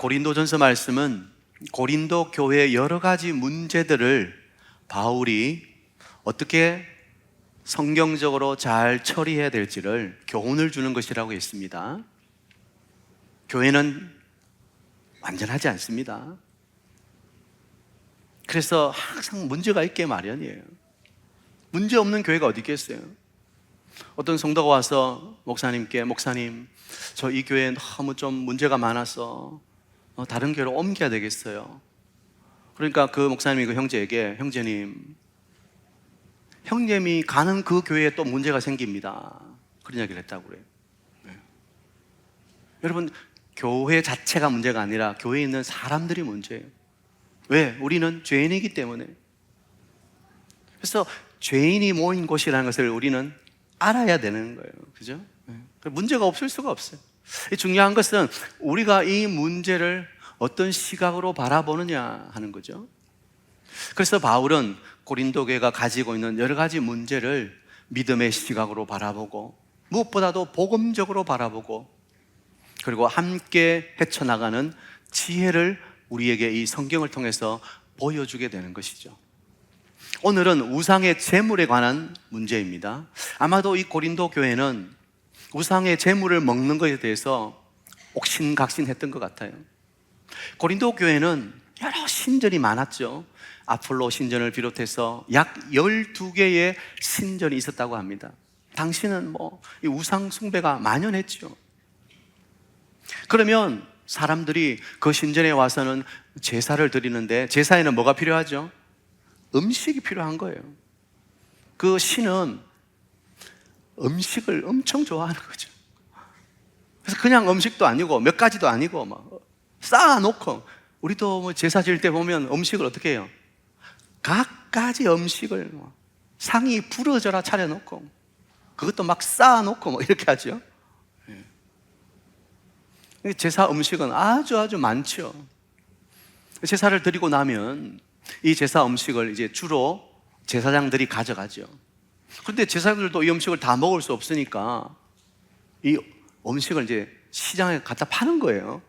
고린도전서 말씀은 고린도 교회의 여러 가지 문제들을 바울이 어떻게 성경적으로 잘 처리해야 될지를 교훈을 주는 것이라고 했습니다. 교회는 완전하지 않습니다. 그래서 항상 문제가 있게 마련이에요. 문제 없는 교회가 어디 있겠어요? 어떤 성도가 와서 목사님께, 목사님, 저 이 교회에 너무 좀 문제가 많아서 다른 교회로 옮겨야 되겠어요. 그러니까 그 목사님이 그 형제에게, 형님이 가는 그 교회에 또 문제가 생깁니다, 그런 이야기를 했다고 그래요. 네. 여러분, 교회 자체가 문제가 아니라 교회에 있는 사람들이 문제예요. 왜? 우리는 죄인이기 때문에. 그래서 죄인이 모인 곳이라는 것을 우리는 알아야 되는 거예요. 그죠? 문제가 없을 수가 없어요. 중요한 것은 우리가 이 문제를 어떤 시각으로 바라보느냐 하는 거죠. 그래서 바울은 고린도 교회가 가지고 있는 여러 가지 문제를 믿음의 시각으로 바라보고, 무엇보다도 복음적으로 바라보고, 그리고 함께 헤쳐나가는 지혜를 우리에게 이 성경을 통해서 보여주게 되는 것이죠. 오늘은 우상의 제물에 관한 문제입니다. 아마도 이 고린도 교회는 우상의 제물을 먹는 것에 대해서 옥신각신했던 것 같아요. 고린도 교회는 여러 신전이 많았죠. 아폴로 신전을 비롯해서 약 12개의 신전이 있었다고 합니다. 당시는 이 우상 숭배가 만연했죠. 그러면 사람들이 그 신전에 와서는 제사를 드리는데, 제사에는 뭐가 필요하죠? 음식이 필요한 거예요. 그 신은 음식을 엄청 좋아하는 거죠. 그래서 그냥 음식도 아니고 몇 가지도 아니고 막 쌓아놓고, 우리도 제사 지을 때 보면 음식을 어떻게 해요? 각가지 음식을 상이 부러져라 차려놓고, 그것도 막 쌓아놓고 이렇게 하죠. 제사 음식은 아주 많죠. 제사를 드리고 나면 이 제사 음식을 이제 주로 제사장들이 가져가죠. 그런데 제사장들도 이 음식을 다 먹을 수 없으니까 이 음식을 이제 시장에 갖다 파는 거예요.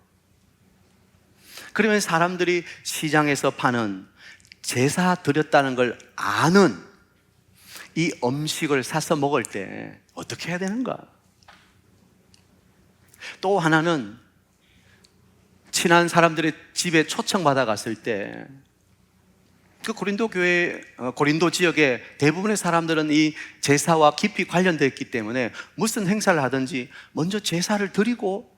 그러면 사람들이 시장에서 파는, 제사 드렸다는 걸 아는 이 음식을 사서 먹을 때 어떻게 해야 되는가? 또 하나는 친한 사람들의 집에 초청받아 갔을 때, 그 고린도 교회, 고린도 지역의 대부분의 사람들은 이 제사와 깊이 관련되어 있기 때문에 무슨 행사를 하든지 먼저 제사를 드리고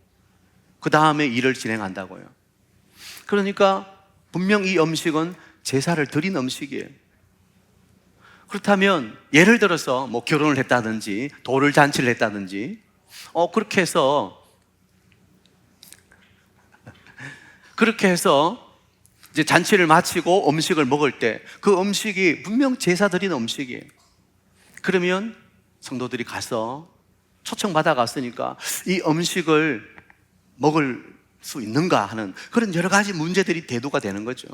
그 다음에 일을 진행한다고요. 그러니까 분명 이 음식은 제사를 드린 음식이에요. 그렇다면 예를 들어서 결혼을 했다든지 돌을 잔치를 했다든지 그렇게 해서 이제 잔치를 마치고 음식을 먹을 때 그 음식이 분명 제사 드린 음식이에요. 그러면 성도들이 가서 초청받아 갔으니까 이 음식을 먹을 수 있는가 하는 그런 여러 가지 문제들이 대두가 되는 거죠.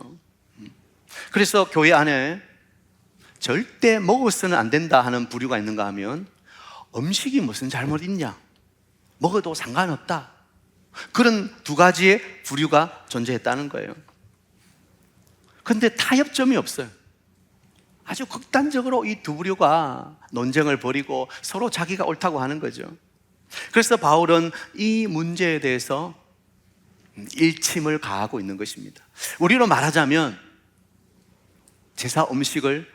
그래서 교회 안에 절대 먹어서는 안 된다 하는 부류가 있는가 하면, 음식이 무슨 잘못 있냐, 먹어도 상관없다, 그런 두 가지의 부류가 존재했다는 거예요. 그런데 타협점이 없어요. 아주 극단적으로 이 두 부류가 논쟁을 벌이고 서로 자기가 옳다고 하는 거죠. 그래서 바울은 이 문제에 대해서 일침을 가하고 있는 것입니다. 우리로 말하자면 제사 음식을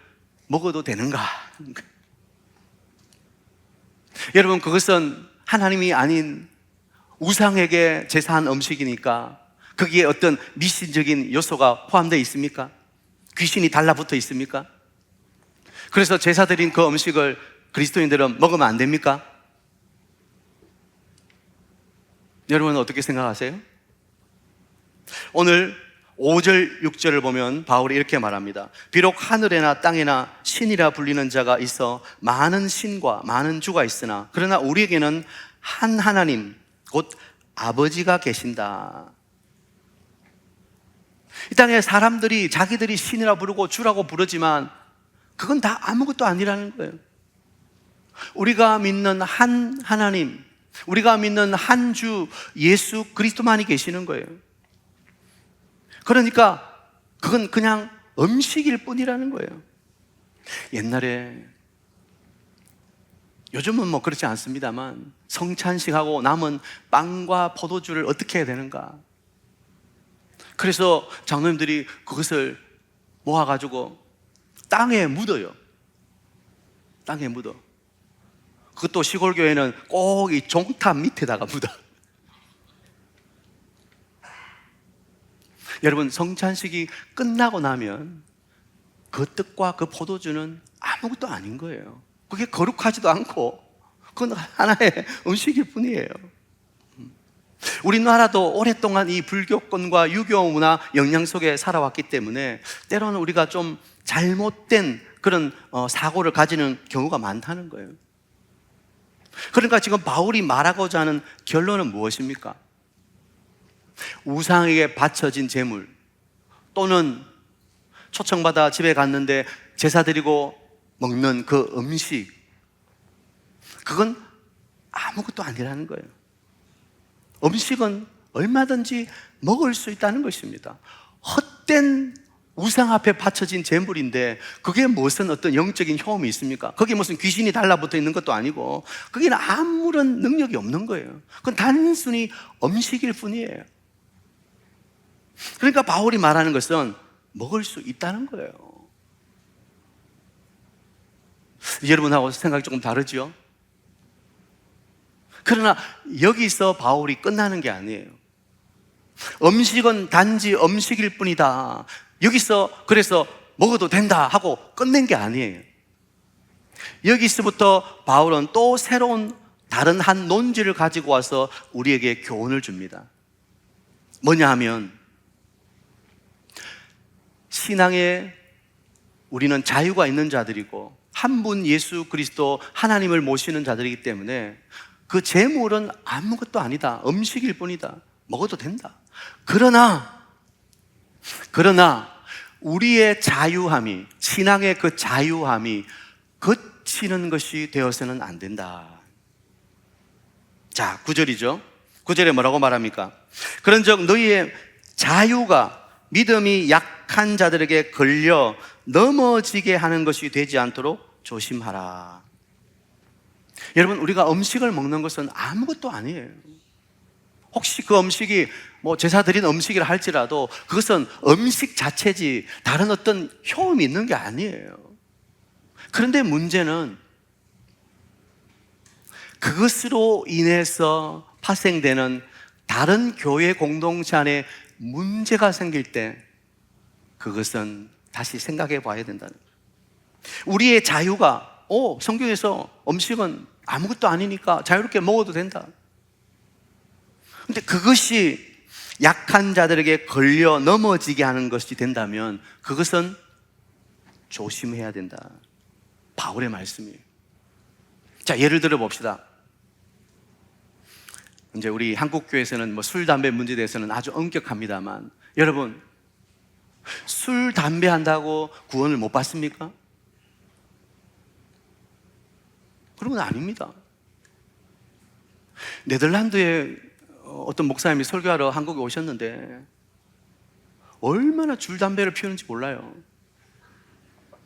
먹어도 되는가? 여러분, 그것은 하나님이 아닌 우상에게 제사한 음식이니까 거기에 어떤 미신적인 요소가 포함되어 있습니까? 귀신이 달라붙어 있습니까? 그래서 제사 드린 그 음식을 그리스도인들은 먹으면 안 됩니까? 여러분은 어떻게 생각하세요? 오늘 5절, 6절을 보면 바울이 이렇게 말합니다. 비록 하늘에나 땅에나 신이라 불리는 자가 있어 많은 신과 많은 주가 있으나 그러나 우리에게는 한 하나님 곧 아버지가 계신다. 이 땅에 사람들이 자기들이 신이라 부르고 주라고 부르지만 그건 다 아무것도 아니라는 거예요. 우리가 믿는 한 하나님, 우리가 믿는 한 주 예수 그리스도만이 계시는 거예요. 그러니까 그건 그냥 음식일 뿐이라는 거예요. 옛날에, 요즘은 뭐 그렇지 않습니다만, 성찬식하고 남은 빵과 포도주를 어떻게 해야 되는가. 그래서 장로님들이 그것을 모아가지고 땅에 묻어요. 땅에 묻어. 그것도 시골 교회는 꼭 이 종탑 밑에다가 묻어. 여러분, 성찬식이 끝나고 나면 그 떡과 그 포도주는 아무것도 아닌 거예요. 그게 거룩하지도 않고 그건 하나의 음식일 뿐이에요. 우리나라도 오랫동안 이 불교권과 유교 문화 영향 속에 살아왔기 때문에 때로는 우리가 좀 잘못된 그런 사고를 가지는 경우가 많다는 거예요. 그러니까 지금 바울이 말하고자 하는 결론은 무엇입니까? 우상에게 바쳐진 제물 또는 초청받아 집에 갔는데 제사 드리고 먹는 그 음식, 그건 아무것도 아니라는 거예요. 음식은 얼마든지 먹을 수 있다는 것입니다. 헛된 우상 앞에 바쳐진 제물인데 그게 무슨 어떤 영적인 효험이 있습니까? 거기에 무슨 귀신이 달라붙어 있는 것도 아니고 거기는 아무런 능력이 없는 거예요. 그건 단순히 음식일 뿐이에요. 그러니까 바울이 말하는 것은 먹을 수 있다는 거예요. 여러분하고 생각이 조금 다르죠? 그러나 여기서 바울이 끝나는 게 아니에요. 음식은 단지 음식일 뿐이다, 여기서 그래서 먹어도 된다 하고 끝낸 게 아니에요. 여기서부터 바울은 또 새로운 다른 한 논지를 가지고 와서 우리에게 교훈을 줍니다. 뭐냐 하면, 신앙에 우리는 자유가 있는 자들이고 한 분 예수 그리스도 하나님을 모시는 자들이기 때문에 그 재물은 아무것도 아니다, 음식일 뿐이다, 먹어도 된다. 그러나 우리의 자유함이, 신앙의 그 자유함이 거치는 것이 되어서는 안 된다. 자, 9절이죠. 9절에 뭐라고 말합니까? 그런즉 너희의 자유가 믿음이 약한 자들에게 걸려 넘어지게 하는 것이 되지 않도록 조심하라. 여러분, 우리가 음식을 먹는 것은 아무것도 아니에요. 혹시 그 음식이 뭐 제사 드린 음식이라 할지라도 그것은 음식 자체지 다른 어떤 효험이 있는 게 아니에요. 그런데 문제는 그것으로 인해서 파생되는 다른 교회 공동체 안에 문제가 생길 때 그것은 다시 생각해 봐야 된다는 거예요. 우리의 자유가 성경에서 음식은 아무것도 아니니까 자유롭게 먹어도 된다. 근데 그것이 약한 자들에게 걸려 넘어지게 하는 것이 된다면 그것은 조심해야 된다. 바울의 말씀이에요. 자, 예를 들어 봅시다. 이제 우리 한국교회에서는 뭐 술, 담배 문제에 대해서는 아주 엄격합니다만, 여러분, 술, 담배 한다고 구원을 못 받습니까? 그런 건 아닙니다. 네덜란드에 어떤 목사님이 설교하러 한국에 오셨는데 얼마나 줄 담배를 피우는지 몰라요.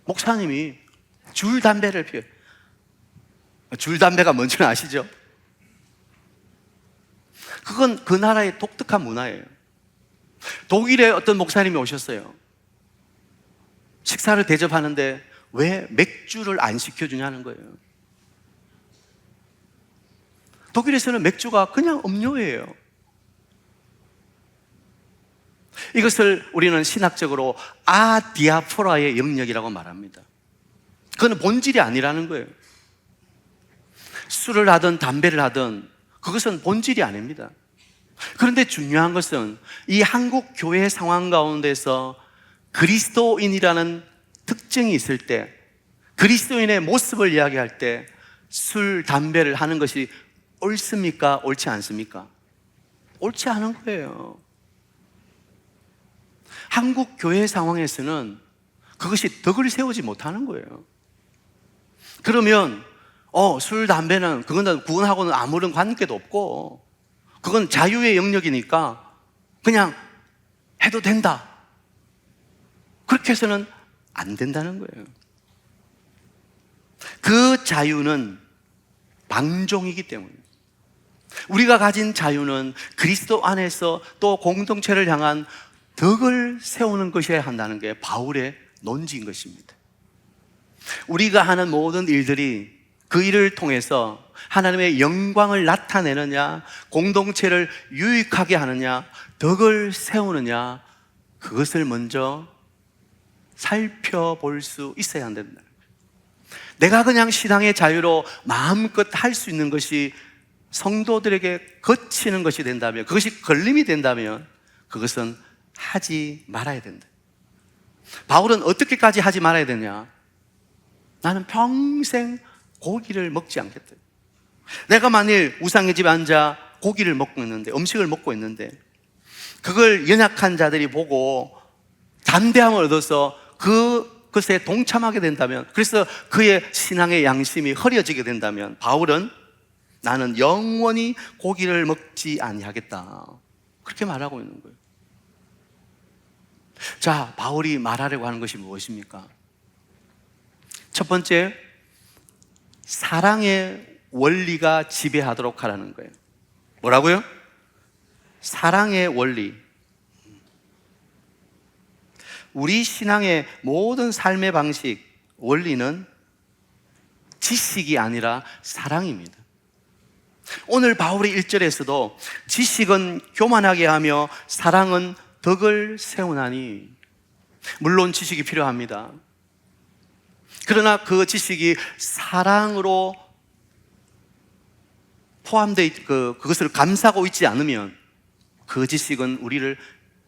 목사님이 줄 담배를 피워요. 줄 담배가 뭔지는 아시죠? 그건 그 나라의 독특한 문화예요. 독일에 어떤 목사님이 오셨어요. 식사를 대접하는데 왜 맥주를 안 시켜주냐는 거예요. 독일에서는 맥주가 그냥 음료예요. 이것을 우리는 신학적으로 아디아포라의 영역이라고 말합니다. 그건 본질이 아니라는 거예요. 술을 하든 담배를 하든 그것은 본질이 아닙니다. 그런데 중요한 것은 이 한국 교회 상황 가운데서 그리스도인이라는 특징이 있을 때, 그리스도인의 모습을 이야기할 때 술, 담배를 하는 것이 옳습니까? 옳지 않습니까? 옳지 않은 거예요. 한국 교회 상황에서는 그것이 덕을 세우지 못하는 거예요. 그러면 술, 담배는 그건 구원하고는 아무런 관계도 없고 그건 자유의 영역이니까 그냥 해도 된다, 그렇게 해서는 안 된다는 거예요. 그 자유는 방종이기 때문에 우리가 가진 자유는 그리스도 안에서 또 공동체를 향한 덕을 세우는 것이어야 한다는 게 바울의 논지인 것입니다. 우리가 하는 모든 일들이 그 일을 통해서 하나님의 영광을 나타내느냐, 공동체를 유익하게 하느냐, 덕을 세우느냐, 그것을 먼저 살펴볼 수 있어야 한다는 거예요. 내가 그냥 신앙의 자유로 마음껏 할 수 있는 것이 성도들에게 거치는 것이 된다면, 그것이 걸림이 된다면 그것은 하지 말아야 된다. 바울은 어떻게까지 하지 말아야 되냐? 나는 평생 고기를 먹지 않겠다. 내가 만일 우상의 집에 앉아 고기를 먹고 있는데, 음식을 먹고 있는데 그걸 연약한 자들이 보고 담대함을 얻어서 그것에 동참하게 된다면, 그래서 그의 신앙의 양심이 흐려지게 된다면 바울은 나는 영원히 고기를 먹지 아니하겠다, 그렇게 말하고 있는 거예요. 자, 바울이 말하려고 하는 것이 무엇입니까? 첫 번째, 사랑의 원리가 지배하도록 하라는 거예요. 뭐라고요? 사랑의 원리. 우리 신앙의 모든 삶의 방식, 원리는 지식이 아니라 사랑입니다. 오늘 바울의 1절에서도 지식은 교만하게 하며 사랑은 덕을 세우나니, 물론 지식이 필요합니다. 그러나 그 지식이 사랑으로 포함되어 그것을 감싸고 있지 않으면 그 지식은 우리를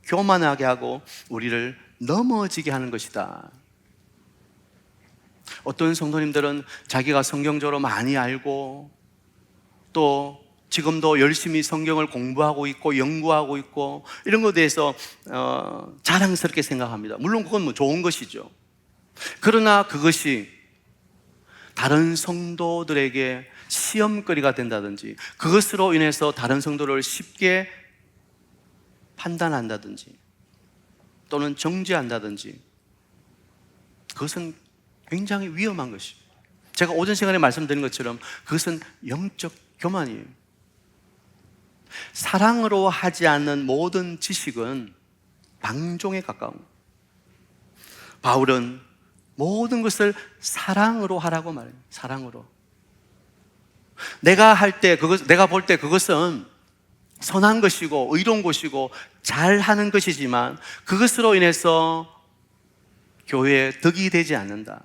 교만하게 하고 우리를 넘어지게 하는 것이다. 어떤 성도님들은 자기가 성경적으로 많이 알고 또 지금도 열심히 성경을 공부하고 있고 연구하고 있고 이런 것에 대해서 자랑스럽게 생각합니다. 물론 그건 좋은 것이죠. 그러나 그것이 다른 성도들에게 시험거리가 된다든지, 그것으로 인해서 다른 성도를 쉽게 판단한다든지 또는 정죄한다든지, 그것은 굉장히 위험한 것입니다. 제가 오전 시간에 말씀드린 것처럼 그것은 영적 교만이에요. 사랑으로 하지 않는 모든 지식은 방종에 가까운 거예요. 바울은 모든 것을 사랑으로 하라고 말해요. 사랑으로. 내가 볼 때 그것은 선한 것이고 의로운 것이고 잘하는 것이지만 그것으로 인해서 교회에 덕이 되지 않는다,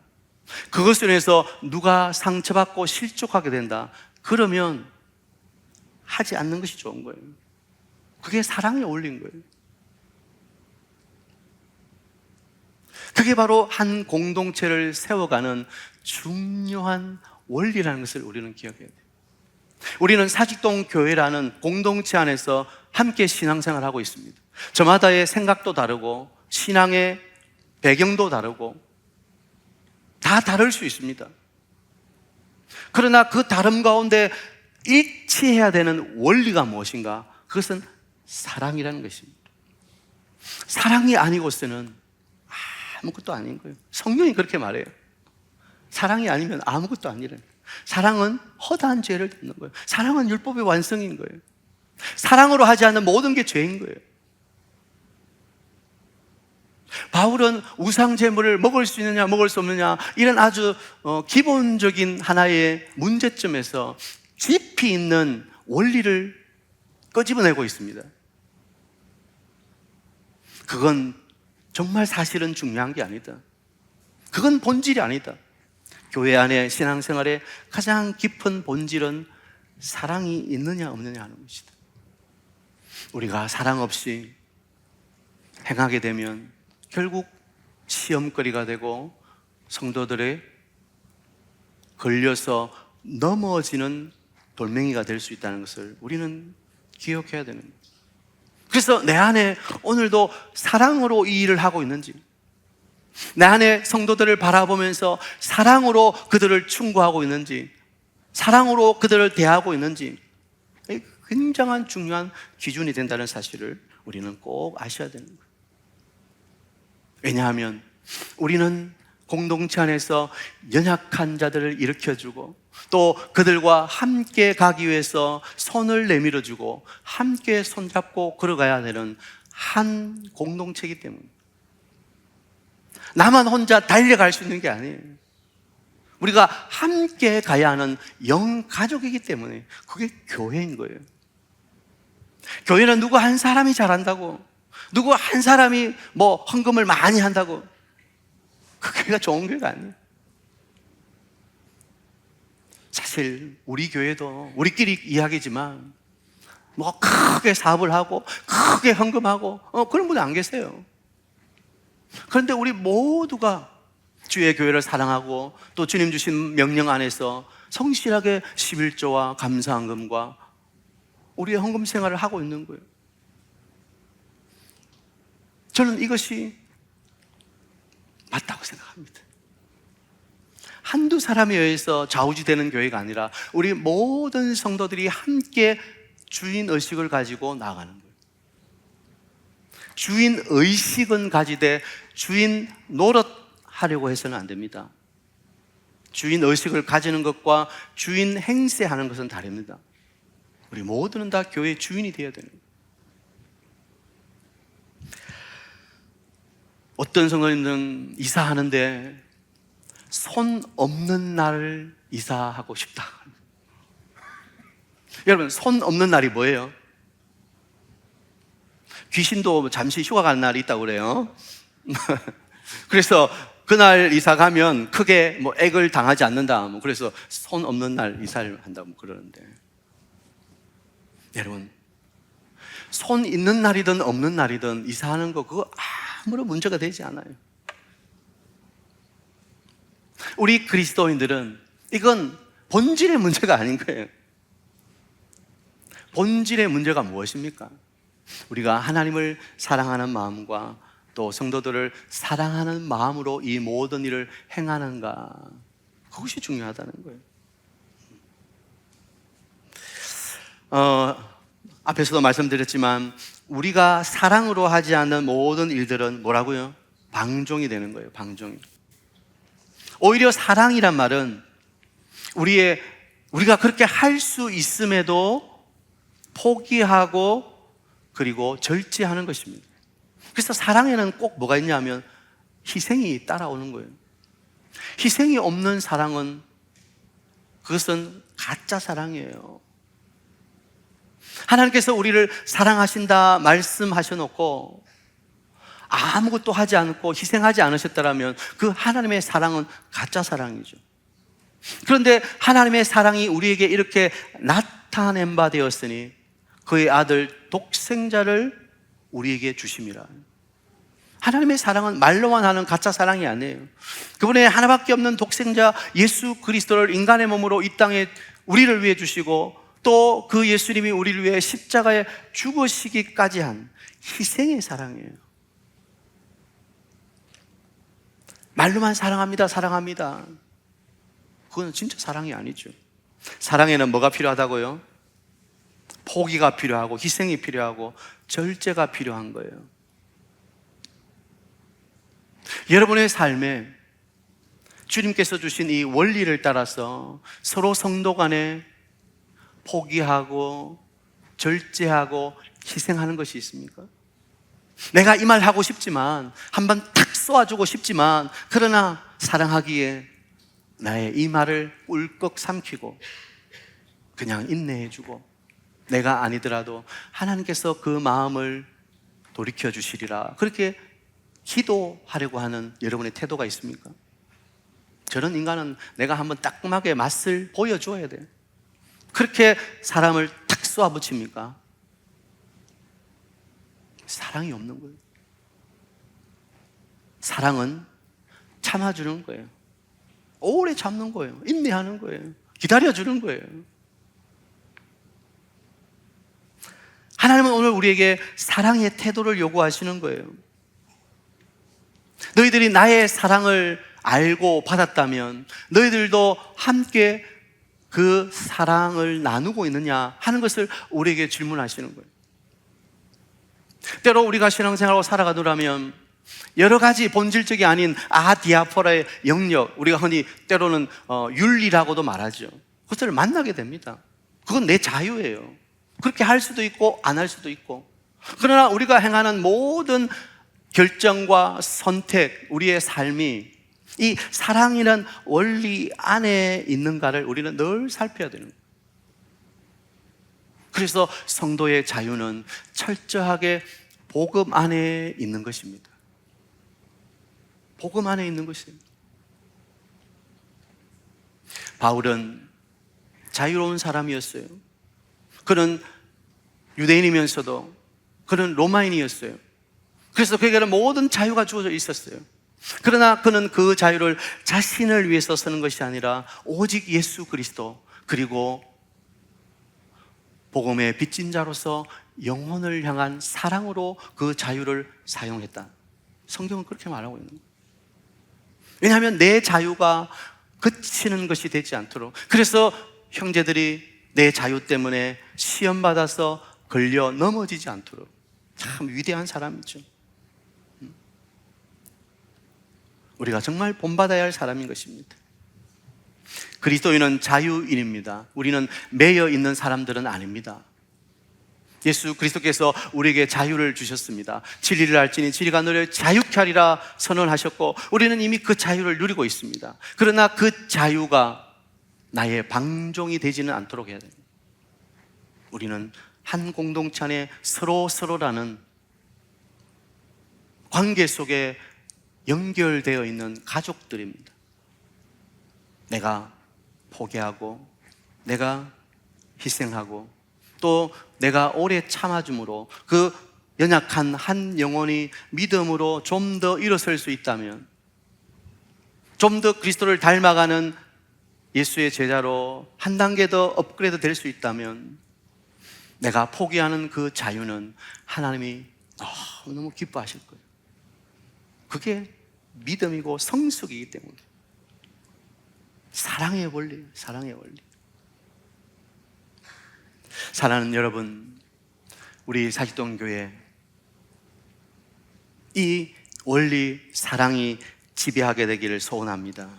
그것으로 인해서 누가 상처받고 실족하게 된다, 그러면 하지 않는 것이 좋은 거예요. 그게 사랑에 어울린 거예요. 그게 바로 한 공동체를 세워가는 중요한 원리라는 것을 우리는 기억해야 돼요. 우리는 사직동 교회라는 공동체 안에서 함께 신앙생활을 하고 있습니다. 저마다의 생각도 다르고 신앙의 배경도 다르고 다 다를 수 있습니다. 그러나 그 다름 가운데 일치해야 되는 원리가 무엇인가? 그것은 사랑이라는 것입니다. 사랑이 아니고서는 아무것도 아닌 거예요. 성경이 그렇게 말해요. 사랑이 아니면 아무것도 아니라는 거예요. 사랑은 허다한 죄를 덮는 거예요. 사랑은 율법의 완성인 거예요. 사랑으로 하지 않는 모든 게 죄인 거예요. 바울은 우상 제물을 먹을 수 있느냐 먹을 수 없느냐 이런 아주 기본적인 하나의 문제점에서 깊이 있는 원리를 끄집어내고 있습니다. 그건 정말 사실은 중요한 게 아니다. 그건 본질이 아니다. 교회 안에 신앙생활의 가장 깊은 본질은 사랑이 있느냐 없느냐 하는 것이다. 우리가 사랑 없이 행하게 되면 결국 시험거리가 되고 성도들의 걸려서 넘어지는 돌멩이가 될 수 있다는 것을 우리는 기억해야 되는 거예요. 그래서 내 안에 오늘도 사랑으로 이 일을 하고 있는지, 내 안에 성도들을 바라보면서 사랑으로 그들을 충고하고 있는지, 사랑으로 그들을 대하고 있는지, 굉장한 중요한 기준이 된다는 사실을 우리는 꼭 아셔야 되는 거예요. 왜냐하면 우리는 공동체 안에서 연약한 자들을 일으켜주고 또 그들과 함께 가기 위해서 손을 내밀어주고 함께 손잡고 걸어가야 되는 한 공동체이기 때문에 나만 혼자 달려갈 수 있는 게 아니에요. 우리가 함께 가야 하는 영가족이기 때문에 그게 교회인 거예요. 교회는 누구 한 사람이 잘한다고, 누구 한 사람이 헌금을 많이 한다고 그 교회가 좋은 교회가 아니에요. 사실 우리 교회도 우리끼리 이야기지만 크게 사업을 하고 크게 헌금하고 그런 분이 안 계세요. 그런데 우리 모두가 주의 교회를 사랑하고 또 주님 주신 명령 안에서 성실하게 11조와 감사헌금과 우리의 헌금 생활을 하고 있는 거예요. 저는 이것이 맞다고 생각합니다. 한두 사람에 의해서 좌우지되는 교회가 아니라 우리 모든 성도들이 함께 주인의식을 가지고 나아가는 거예요. 주인의식은 가지되 주인 노릇하려고 해서는 안 됩니다. 주인의식을 가지는 것과 주인 행세하는 것은 다릅니다. 우리 모두는 다 교회의 주인이 되어야 되는 거예요. 어떤 성도님들은 이사하는데 손 없는 날을 이사하고 싶다. 여러분, 손 없는 날이 뭐예요? 귀신도 잠시 휴가 가는 날이 있다고 그래요. 그래서 그날 이사 가면 크게 액을 당하지 않는다. 그래서 손 없는 날 이사를 한다고 그러는데, 여러분, 손 있는 날이든 없는 날이든 이사하는 거 그거 아무런 문제가 되지 않아요. 우리 그리스도인들은 이건 본질의 문제가 아닌 거예요. 본질의 문제가 무엇입니까? 우리가 하나님을 사랑하는 마음과 또 성도들을 사랑하는 마음으로 이 모든 일을 행하는가, 그것이 중요하다는 거예요. 앞에서도 말씀드렸지만 우리가 사랑으로 하지 않는 모든 일들은 뭐라고요? 방종이 되는 거예요. 방종이. 오히려 사랑이란 말은 우리가 그렇게 할 수 있음에도 포기하고 그리고 절제하는 것입니다. 그래서 사랑에는 꼭 뭐가 있냐면 희생이 따라오는 거예요. 희생이 없는 사랑은 그것은 가짜 사랑이에요. 하나님께서 우리를 사랑하신다 말씀하셔놓고 아무것도 하지 않고 희생하지 않으셨다면 그 하나님의 사랑은 가짜 사랑이죠. 그런데 하나님의 사랑이 우리에게 이렇게 나타낸 바 되었으니 그의 아들 독생자를 우리에게 주심이라. 하나님의 사랑은 말로만 하는 가짜 사랑이 아니에요. 그분의 하나밖에 없는 독생자 예수 그리스도를 인간의 몸으로 이 땅에 우리를 위해 주시고 또 그 예수님이 우리를 위해 십자가에 죽으시기까지 한 희생의 사랑이에요. 말로만 사랑합니다, 사랑합니다. 그건 진짜 사랑이 아니죠. 사랑에는 뭐가 필요하다고요? 포기가 필요하고 희생이 필요하고 절제가 필요한 거예요. 여러분의 삶에 주님께서 주신 이 원리를 따라서 서로 성도 간에 포기하고 절제하고 희생하는 것이 있습니까? 내가 이 말 하고 싶지만 한번 탁 쏘아주고 싶지만 그러나 사랑하기에 나의 이 말을 꿀꺽 삼키고 그냥 인내해주고 내가 아니더라도 하나님께서 그 마음을 돌이켜 주시리라, 그렇게 기도하려고 하는 여러분의 태도가 있습니까? 저런 인간은 내가 한번 따끔하게 맛을 보여줘야 돼요. 그렇게 사람을 탁 쏘아붙입니까? 사랑이 없는 거예요. 사랑은 참아주는 거예요. 오래 참는 거예요. 인내하는 거예요. 기다려주는 거예요. 하나님은 오늘 우리에게 사랑의 태도를 요구하시는 거예요. 너희들이 나의 사랑을 알고 받았다면 너희들도 함께 그 사랑을 나누고 있느냐 하는 것을 우리에게 질문하시는 거예요. 때로 우리가 신앙생활하고 살아가더라면 여러 가지 본질적이 아닌 아디아포라의 영역, 우리가 흔히 때로는 윤리라고도 말하죠. 그것을 만나게 됩니다. 그건 내 자유예요. 그렇게 할 수도 있고 안 할 수도 있고. 그러나 우리가 행하는 모든 결정과 선택, 우리의 삶이 이 사랑이라는 원리 안에 있는가를 우리는 늘 살펴야 되는 거예요. 그래서 성도의 자유는 철저하게 복음 안에 있는 것입니다. 복음 안에 있는 것입니다. 바울은 자유로운 사람이었어요. 그는 유대인이면서도 그는 로마인이었어요. 그래서 그에게는 모든 자유가 주어져 있었어요. 그러나 그는 그 자유를 자신을 위해서 쓰는 것이 아니라 오직 예수 그리스도, 그리고 복음의 빚진 자로서 영혼을 향한 사랑으로 그 자유를 사용했다. 성경은 그렇게 말하고 있는 거예요. 왜냐하면 내 자유가 그치는 것이 되지 않도록. 그래서 형제들이 내 자유 때문에 시험받아서 걸려 넘어지지 않도록. 참 위대한 사람이죠. 우리가 정말 본받아야 할 사람인 것입니다. 그리스도인은 자유인입니다. 우리는 매여 있는 사람들은 아닙니다. 예수 그리스도께서 우리에게 자유를 주셨습니다. 진리를 알지니 진리가 너를 자유케 하리라 선언하셨고, 우리는 이미 그 자유를 누리고 있습니다. 그러나 그 자유가 나의 방종이 되지는 않도록 해야 됩니다. 우리는 한 공동체 안에 서로라는 관계 속에 연결되어 있는 가족들입니다. 내가 포기하고, 내가 희생하고, 또 내가 오래 참아줌으로 그 연약한 한 영혼이 믿음으로 좀 더 일어설 수 있다면, 좀 더 그리스도를 닮아가는 예수의 제자로 한 단계 더 업그레이드 될 수 있다면, 내가 포기하는 그 자유는 하나님이 너무 기뻐하실 거예요. 그게 믿음이고 성숙이기 때문에. 사랑의 원리예요. 사랑의 원리. 사랑하는 여러분, 우리 사직동 교회 이 원리, 사랑이 지배하게 되기를 소원합니다.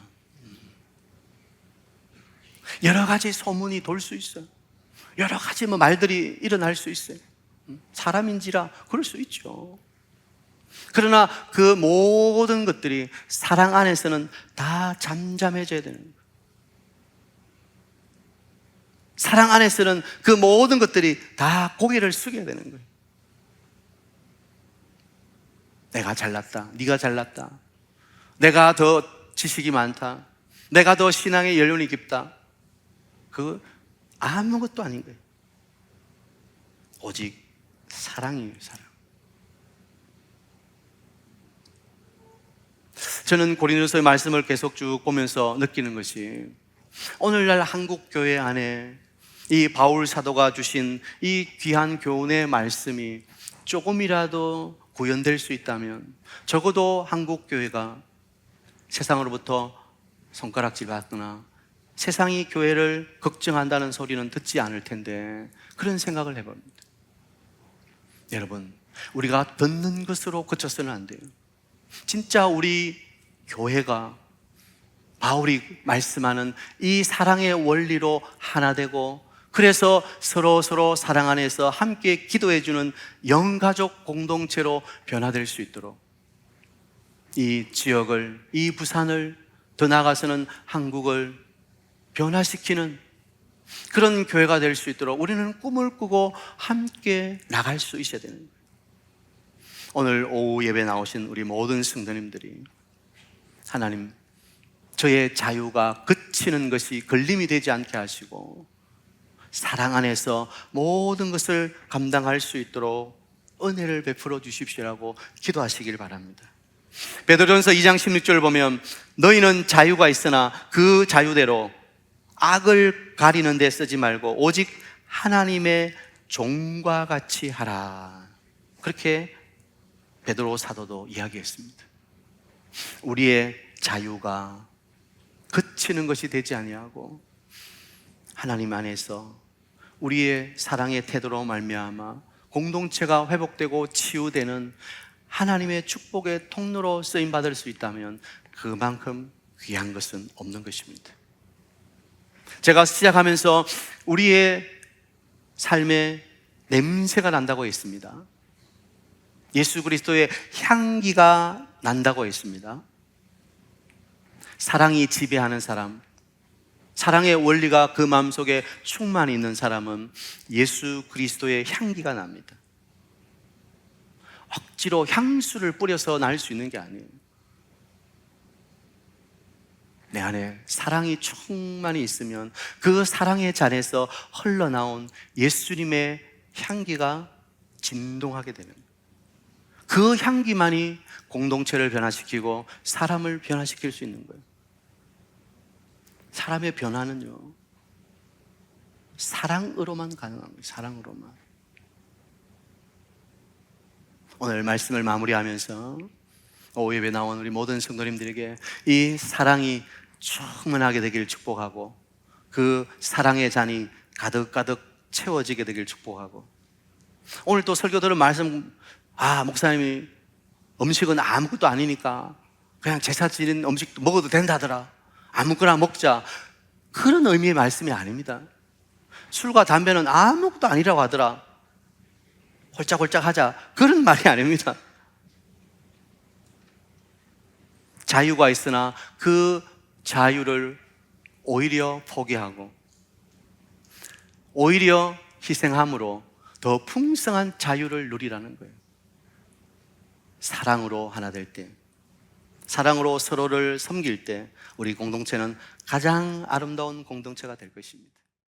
여러 가지 소문이 돌 수 있어요. 여러 가지 말들이 일어날 수 있어요. 사람인지라 그럴 수 있죠. 그러나 그 모든 것들이 사랑 안에서는 다 잠잠해져야 되는 거예요. 사랑 안에서는 그 모든 것들이 다 고개를 숙여야 되는 거예요. 내가 잘났다, 네가 잘났다, 내가 더 지식이 많다, 내가 더 신앙의 연륜이 깊다, 그 아무것도 아닌 거예요. 오직 사랑이에요. 사랑. 저는 고린도서의 말씀을 계속 쭉 보면서 느끼는 것이, 오늘날 한국 교회 안에 이 바울 사도가 주신 이 귀한 교훈의 말씀이 조금이라도 구현될 수 있다면, 적어도 한국 교회가 세상으로부터 손가락질 받거나 세상이 교회를 걱정한다는 소리는 듣지 않을 텐데, 그런 생각을 해봅니다. 여러분, 우리가 듣는 것으로 그쳐서는 안 돼요. 진짜 우리 교회가 바울이 말씀하는 이 사랑의 원리로 하나 되고, 그래서 서로 사랑 안에서 함께 기도해주는 영가족 공동체로 변화될 수 있도록, 이 지역을, 이 부산을, 더 나아가서는 한국을 변화시키는 그런 교회가 될 수 있도록 우리는 꿈을 꾸고 함께 나갈 수 있어야 되는 거예요. 오늘 오후 예배 나오신 우리 모든 성도님들이, 하나님, 저의 자유가 그치는 것이 걸림이 되지 않게 하시고 사랑 안에서 모든 것을 감당할 수 있도록 은혜를 베풀어 주십시오라고 기도하시길 바랍니다. 베드로전서 2장 16절을 보면, 너희는 자유가 있으나 그 자유대로 악을 가리는 데 쓰지 말고 오직 하나님의 종과 같이 하라. 그렇게 베드로 사도도 이야기했습니다. 우리의 자유가 그치는 것이 되지 아니하고 하나님 안에서 우리의 사랑의 태도로 말미암아 공동체가 회복되고 치유되는 하나님의 축복의 통로로 쓰임받을 수 있다면 그만큼 귀한 것은 없는 것입니다. 제가 시작하면서 우리의 삶에 냄새가 난다고 했습니다. 예수 그리스도의 향기가 난다고 했습니다. 사랑이 지배하는 사람, 사랑의 원리가 그 마음속에 충만히 있는 사람은 예수 그리스도의 향기가 납니다. 억지로 향수를 뿌려서 날 수 있는 게 아니에요. 내 안에 사랑이 충만히 있으면 그 사랑의 잔에서 흘러나온 예수님의 향기가 진동하게 되는 거예요. 그 향기만이 공동체를 변화시키고 사람을 변화시킬 수 있는 거예요. 사람의 변화는요, 사랑으로만 가능한 거예요. 사랑으로만. 오늘 말씀을 마무리하면서 오예배 나온 우리 모든 성도님들에게 이 사랑이 충만하게 되길 축복하고 그 사랑의 잔이 가득가득 채워지게 되길 축복하고, 오늘 또 설교 들은 말씀, 목사님이 음식은 아무것도 아니니까 그냥 제사 지린 음식도 먹어도 된다더라, 아무거나 먹자, 그런 의미의 말씀이 아닙니다. 술과 담배는 아무것도 아니라고 하더라, 홀짝홀짝 하자, 그런 말이 아닙니다. 자유가 있으나 그 자유를 오히려 포기하고 오히려 희생함으로 더 풍성한 자유를 누리라는 거예요. 사랑으로 하나 될 때, 사랑으로 서로를 섬길 때 우리 공동체는 가장 아름다운 공동체가 될 것입니다.